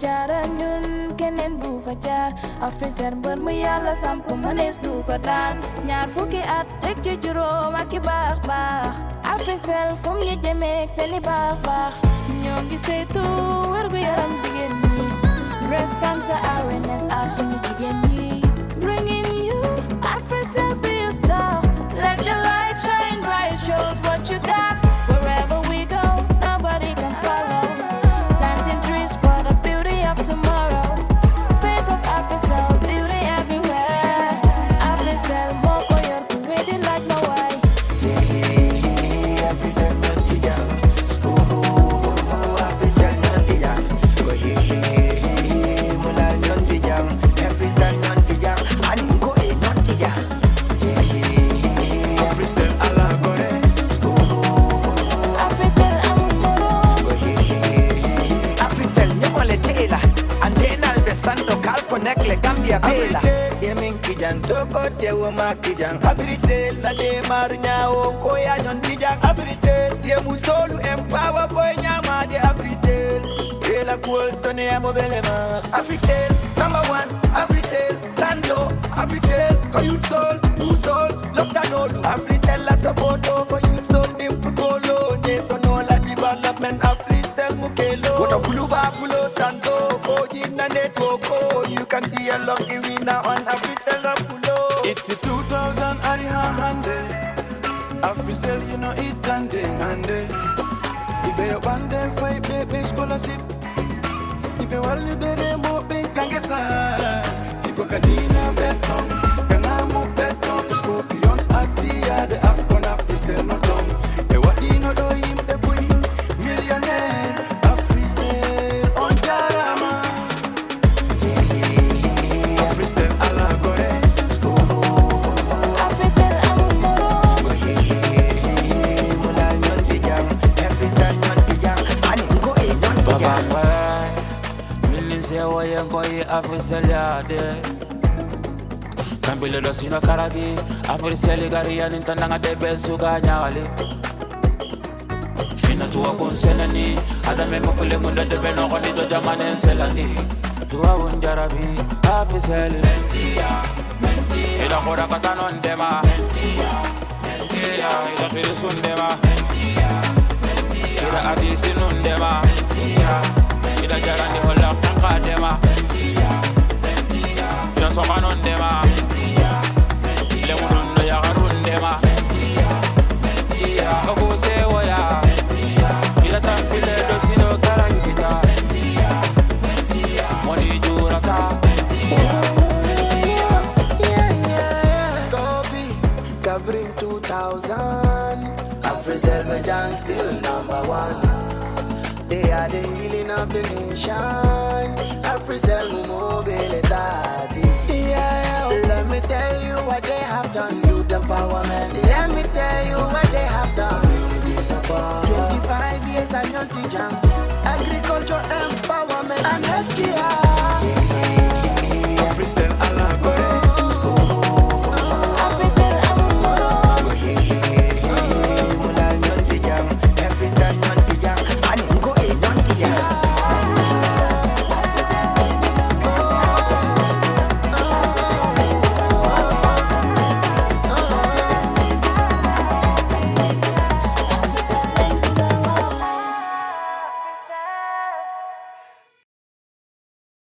jaara ñun keneen du fa jaar Africell mbër mu yàlla samp mënees du ko daan ñaar fukki at rek ci juróom ak i baax baax Africell fu mu ñu jëmeek seeni baax baax ñoo ngi saytu wérgu yaram jigéen ñi breast cancer awareness aar suñu jigéen ñi bringing you Africell be your star let your light shine bright shows what you got wherever we go nobody can follow planting trees for the beauty of tomorrow face of Africell beauty everywhere Africell moo ko yor ku weddi laaj ma waay Africell ñoo ci jàng Africell ñoo ci jàng ko mu laal ñoo ci jàng Africell ñoo ci jàng ani ko ñoo ci jàng Africell ala gore Africell amul moroom Africell ñëwale teela antenal de santo kal connect le Gambia bela yemin kijang toko tewo ma kijang Africell na de maru nyaawo ko ya nyon kijang Africell ye musolu empower boy nyama de Africell ela cool sone amo belema Africell number 1 Africell santo Africell ko youth soul musol loktanolu Africell la support ko youth soul dim putolo ne sonola development Africell mukelo wota buluba bulo santo na network, oh, you can be a lucky winner on Africell Pulo. It's 2000 Arihande Africell, you know it and Ibe yo bande fight baby scholarship Ibe wali bere mo ben kangesa Siko kadina beton Kana mo beton Scorpions atia the Afcon Africell no tom E wadi no do impe bui Millionaire Africell on jarama Africell ala gore Africell amul moroom mula ñon ci jam Africell ñon ci jam ani ko ñon ci jam Milin se woye ngoyi Africell ya de Kambile do sino karagi Africell gari ya nintandanga de besuga nyali Ina tuwa kunsenani Adame mokule munda de beno koni do jamane selani Tuwa unjarabi Africell Ida kora katanon dema Ida kirisun dema Ida adisi nun dema Ida jarani hola kanka dema Ida sokanon dema Lemunun no yagarun dema Oku sewo ya Ida tampile do sino karangita Money jurata Covering 2000 Africell Bajang still number 1 They are the healing of the nation Africell mobility Yeah, let me tell you what they